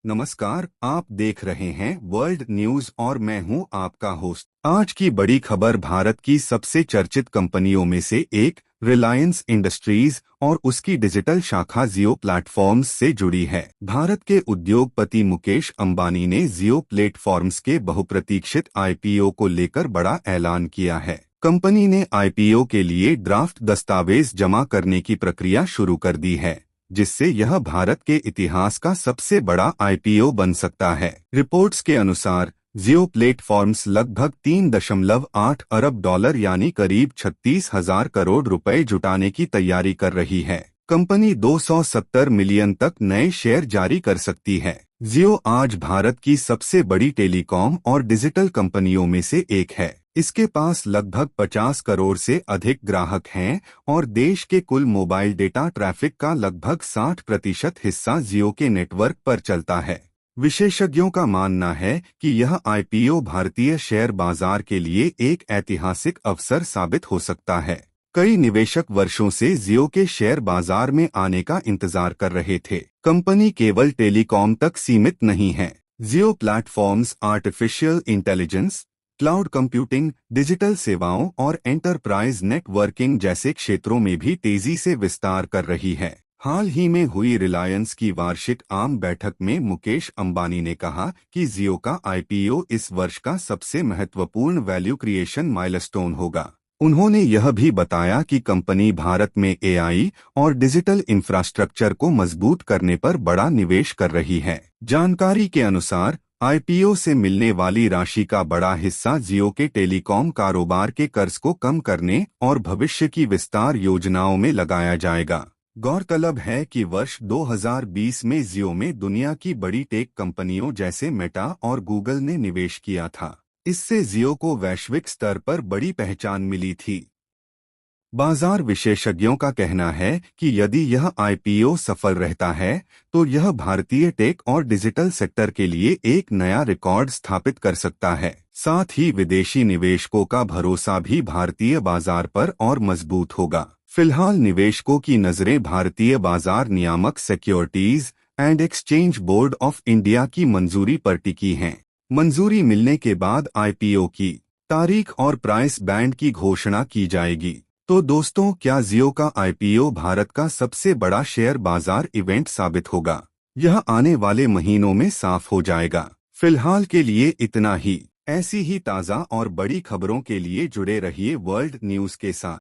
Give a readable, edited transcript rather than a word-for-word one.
नमस्कार, आप देख रहे हैं वर्ल्ड न्यूज और मैं हूं आपका होस्ट। आज की बड़ी खबर भारत की सबसे चर्चित कंपनियों में से एक रिलायंस इंडस्ट्रीज और उसकी डिजिटल शाखा जियो प्लेटफॉर्म्स से जुड़ी है। भारत के उद्योगपति मुकेश अंबानी ने जियो प्लेटफॉर्म्स के बहुप्रतीक्षित आईपीओ को लेकर बड़ा ऐलान किया है। कंपनी ने आईपीओ के लिए ड्राफ्ट दस्तावेज जमा करने की प्रक्रिया शुरू कर दी है, जिससे यह भारत के इतिहास का सबसे बड़ा आईपीओ बन सकता है। रिपोर्ट्स के अनुसार जियो प्लेटफॉर्म्स लगभग 3.8 अरब डॉलर यानी करीब 36,000 करोड़ रुपए जुटाने की तैयारी कर रही है। कंपनी 270 मिलियन तक नए शेयर जारी कर सकती है। जियो आज भारत की सबसे बड़ी टेलीकॉम और डिजिटल कंपनियों में से एक है। इसके पास लगभग 50 करोड़ से अधिक ग्राहक हैं और देश के कुल मोबाइल डेटा ट्रैफिक का लगभग 60% हिस्सा जियो के नेटवर्क पर चलता है। विशेषज्ञों का मानना है कि यह आईपीओ भारतीय शेयर बाजार के लिए एक ऐतिहासिक अवसर साबित हो सकता है। कई निवेशक वर्षों से जियो के शेयर बाजार में आने का इंतजार कर रहे थे। कंपनी केवल टेलीकॉम तक सीमित नहीं है। Jio platforms artificial intelligence, cloud computing, digital सेवाओं और एंटरप्राइज नेटवर्किंग जैसे क्षेत्रों में भी तेजी से विस्तार कर रही है। हाल ही में हुई रिलायंस की वार्षिक आम बैठक में मुकेश अंबानी ने कहा कि जियो का आईपीओ इस वर्ष का सबसे महत्वपूर्ण वैल्यू क्रिएशन माइलस्टोन होगा। उन्होंने यह भी बताया कि कंपनी भारत में एआई और डिजिटल इंफ्रास्ट्रक्चर को मजबूत करने पर बड़ा निवेश कर रही है। जानकारी के अनुसार आईपीओ से मिलने वाली राशि का बड़ा हिस्सा जियो के टेलीकॉम कारोबार के कर्ज को कम करने और भविष्य की विस्तार योजनाओं में लगाया जाएगा। गौरतलब है कि वर्ष 2020 में जियो में दुनिया की बड़ी टेक कंपनियों जैसे मेटा और गूगल ने निवेश किया था। इससे जियो को वैश्विक स्तर पर बड़ी पहचान मिली थी। बाजार विशेषज्ञों का कहना है कि यदि यह आईपीओ सफल रहता है तो यह भारतीय टेक और डिजिटल सेक्टर के लिए एक नया रिकॉर्ड स्थापित कर सकता है। साथ ही विदेशी निवेशकों का भरोसा भी भारतीय बाजार पर और मजबूत होगा। फिलहाल निवेशकों की नजरें भारतीय बाजार नियामक securities and exchange board of India की मंजूरी पर टिकी हैं। मंजूरी मिलने के बाद आईपीओ की तारीख और प्राइस बैंड की घोषणा की जाएगी। तो दोस्तों, क्या जियो का आईपीओ भारत का सबसे बड़ा शेयर बाजार इवेंट साबित होगा? यह आने वाले महीनों में साफ हो जाएगा। फिलहाल के लिए इतना ही। ऐसी ही ताज़ा और बड़ी खबरों के लिए जुड़े रहिए वर्ल्ड न्यूज के साथ।